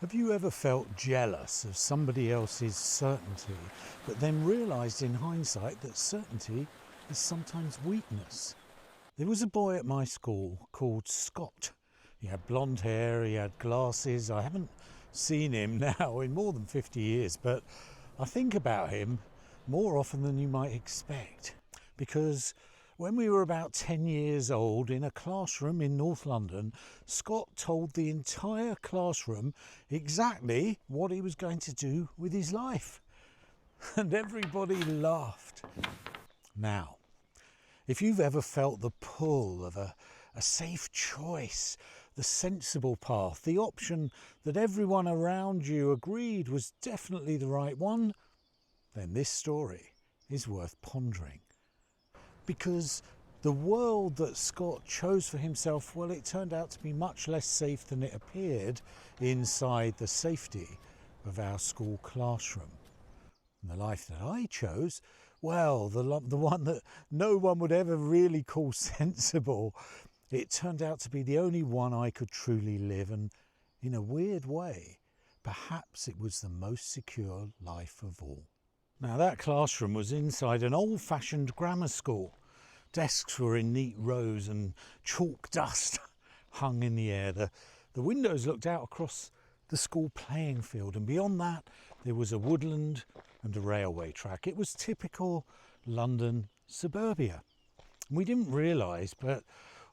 Have you ever felt jealous of somebody else's certainty, but then realised in hindsight that certainty is sometimes weakness? There was a boy at my school called Scott. He had blonde hair, he had glasses. I haven't seen him now in more than 50 years, but I think about him more often than you might expect. Because when we were about 10 years old in a classroom in North London, Scott told the entire classroom exactly what he was going to do with his life. And everybody laughed. Now, if you've ever felt the pull of a safe choice, the sensible path, the option that everyone around you agreed was definitely the right one, then this story is worth pondering. Because the world that Scott chose for himself, well, it turned out to be much less safe than it appeared inside the safety of our school classroom. And the life that I chose, well, the one that no one would ever really call sensible, it turned out to be the only one I could truly live, and in a weird way, perhaps it was the most secure life of all. Now, that classroom was inside an old-fashioned grammar school. Desks were in neat rows and chalk dust hung in the air. The windows looked out across the school playing field, and beyond that there was a woodland and a railway track. It was typical London suburbia. We didn't realise, but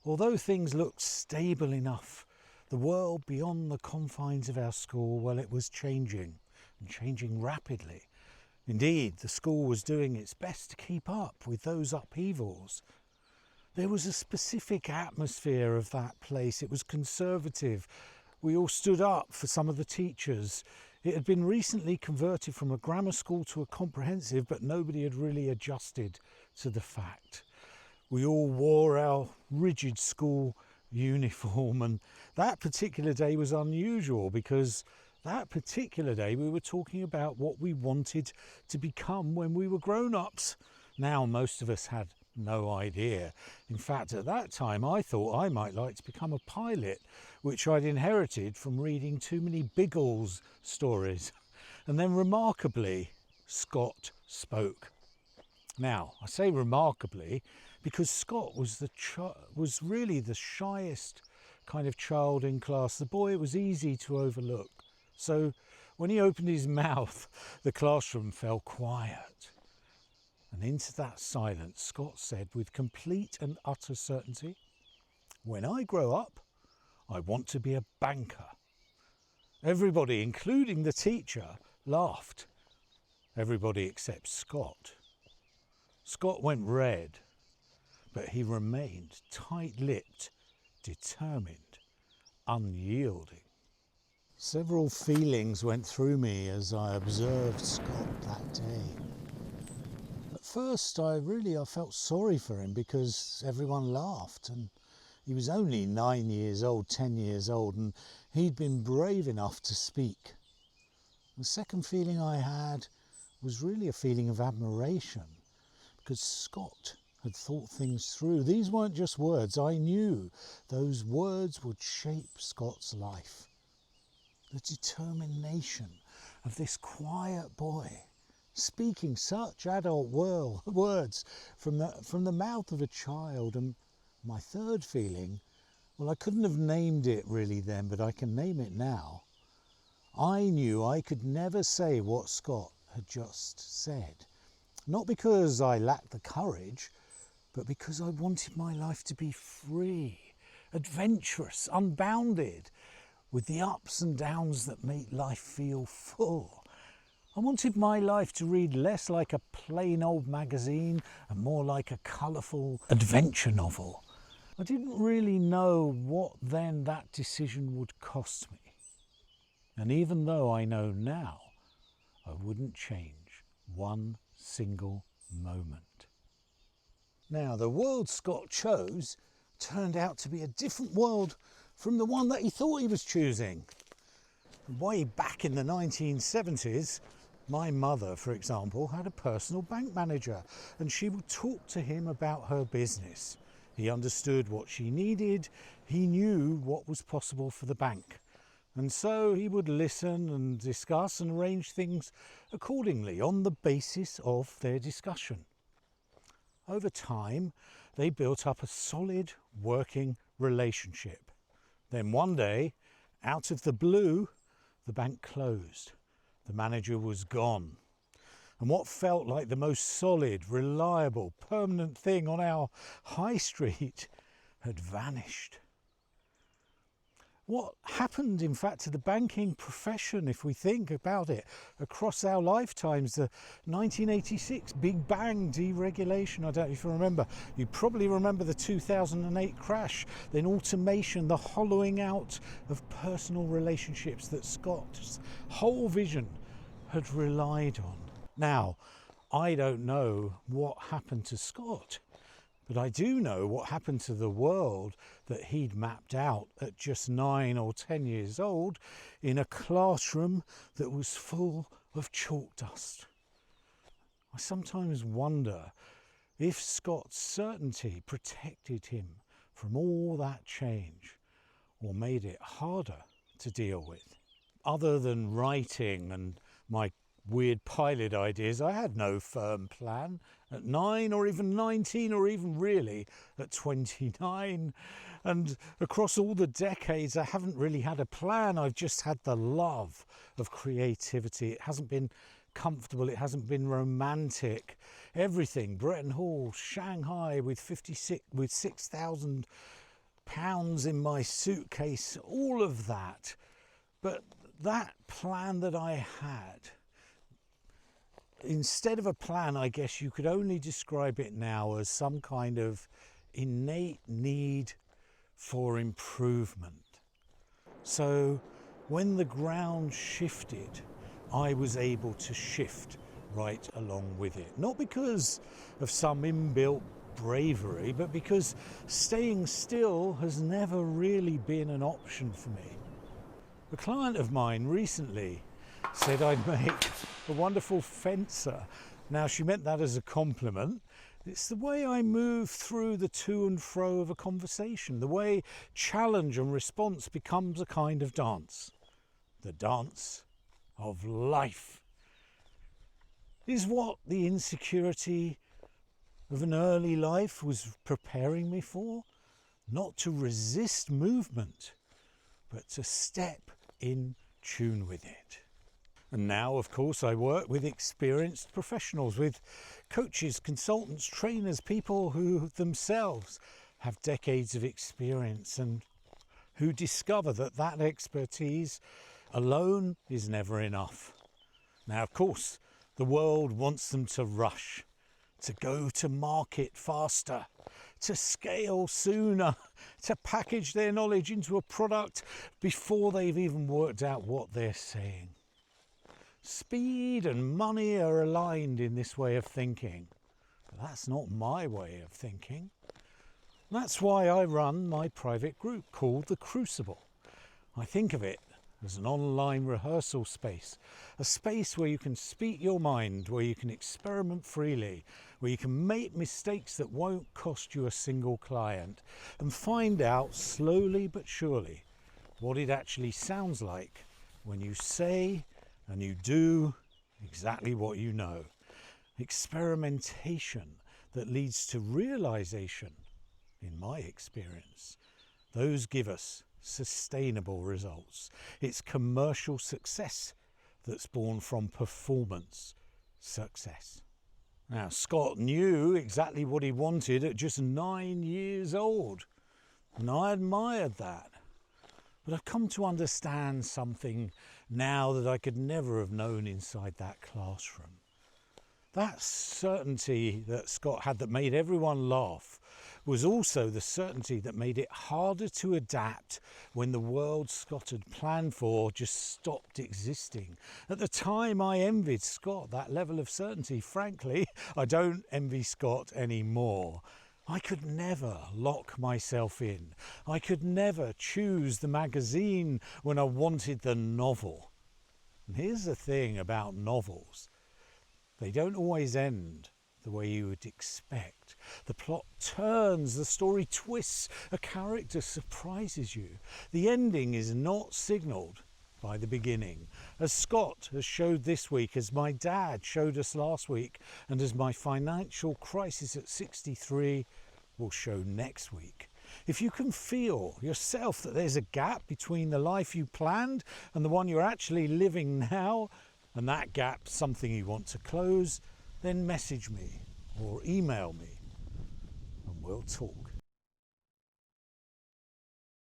although things looked stable enough, the world beyond the confines of our school, well, it was changing, and changing rapidly. Indeed, the school was doing its best to keep up with those upheavals. There was a specific atmosphere of that place. It was conservative. We all stood up for some of the teachers. It had been recently converted from a grammar school to a comprehensive, but nobody had really adjusted to the fact. We all wore our rigid school uniform, and that particular day was unusual because that particular day we were talking about what we wanted to become when we were grown-ups. Now, most of us had no idea. In fact, at that time I thought I might like to become a pilot, which I'd inherited from reading too many Biggles stories. And then remarkably, Scott spoke. Now, I say remarkably because Scott was really the shyest kind of child in class. The boy was easy to overlook. So when he opened his mouth, the classroom fell quiet. And into that silence, Scott said with complete and utter certainty, "When I grow up, I want to be a banker." Everybody, including the teacher, laughed. Everybody except Scott. Scott went red, but he remained tight-lipped, determined, unyielding. Several feelings went through me as I observed Scott that day. At first, I felt sorry for him because everyone laughed, and he was only 9 years old, 10 years old, and he'd been brave enough to speak. The second feeling I had was really a feeling of admiration, because Scott had thought things through. These weren't just words. I knew those words would shape Scott's life. The determination of this quiet boy speaking such adult words from the mouth of a child. And my third feeling, well, I couldn't have named it really then, but I can name it now. I knew I could never say what Scott had just said. Not because I lacked the courage, but because I wanted my life to be free, adventurous, unbounded, with the ups and downs that make life feel full. I wanted my life to read less like a plain old magazine and more like a colourful adventure novel. I didn't really know what then that decision would cost me. And even though I know now, I wouldn't change one single moment. Now, the world Scott chose turned out to be a different world from the one that he thought he was choosing. Way back in the 1970s, my mother, for example, had a personal bank manager, and she would talk to him about her business. He understood what she needed. He knew what was possible for the bank. And so he would listen and discuss and arrange things accordingly on the basis of their discussion. Over time, they built up a solid working relationship. Then one day, out of the blue, the bank closed. The manager was gone. And what felt like the most solid, reliable, permanent thing on our high street had vanished. What happened, in fact, to the banking profession, if we think about it, across our lifetimes? The 1986 Big Bang deregulation, I don't know if you remember. You probably remember the 2008 crash, then automation, the hollowing out of personal relationships that Scott's whole vision had relied on. Now, I don't know what happened to Scott, but I do know what happened to the world that he'd mapped out at just 9 or 10 years old in a classroom that was full of chalk dust. I sometimes wonder if Scott's certainty protected him from all that change or made it harder to deal with. Other than writing and my weird pilot ideas, I had no firm plan at 9 or even 19 or even really at 29. And across all the decades, I haven't really had a plan. I've just had the love of creativity. It hasn't been comfortable. It hasn't been romantic. Everything. Bretton Hall, Shanghai with 6,000 pounds in my suitcase, all of that. But that plan that I had, instead of a plan, I guess you could only describe it now as some kind of innate need for improvement. So when the ground shifted, I was able to shift right along with it. Not because of some inbuilt bravery, but because staying still has never really been an option for me. A client of mine recently said I'd make a wonderful fencer. Now, she meant that as a compliment. It's the way I move through the to and fro of a conversation, the way challenge and response becomes a kind of dance. The dance of life is what the insecurity of an early life was preparing me for. Not to resist movement, but to step in tune with it. And now, of course, I work with experienced professionals, with coaches, consultants, trainers, people who themselves have decades of experience and who discover that that expertise alone is never enough. Now, of course, the world wants them to rush, to go to market faster, to scale sooner, to package their knowledge into a product before they've even worked out what they're saying. Speed and money are aligned in this way of thinking, but that's not my way of thinking. That's why I run my private group called The Crucible. I think of it as an online rehearsal space, a space where you can speak your mind, where you can experiment freely, where you can make mistakes that won't cost you a single client, and find out slowly but surely what it actually sounds like when you say and you do exactly what you know. Experimentation that leads to realization, in my experience. Those give us sustainable results. It's commercial success that's born from performance success. Now, Scott knew exactly what he wanted at just 9 years old, and I admired that. But I've come to understand something now that I could never have known inside that classroom. That certainty that Scott had that made everyone laugh was also the certainty that made it harder to adapt when the world Scott had planned for just stopped existing. At the time, I envied Scott that level of certainty. Frankly, I don't envy Scott anymore. I could never lock myself in. I could never choose the magazine when I wanted the novel. And here's the thing about novels. They don't always end the way you would expect. The plot turns, the story twists, a character surprises you. The ending is not signalled by the beginning, as Scott has showed this week, as my dad showed us last week, and as my financial crisis at 63 will show next week. If you can feel yourself that there's a gap between the life you planned and the one you're actually living now, and that gap's something you want to close, then message me or email me and we'll talk.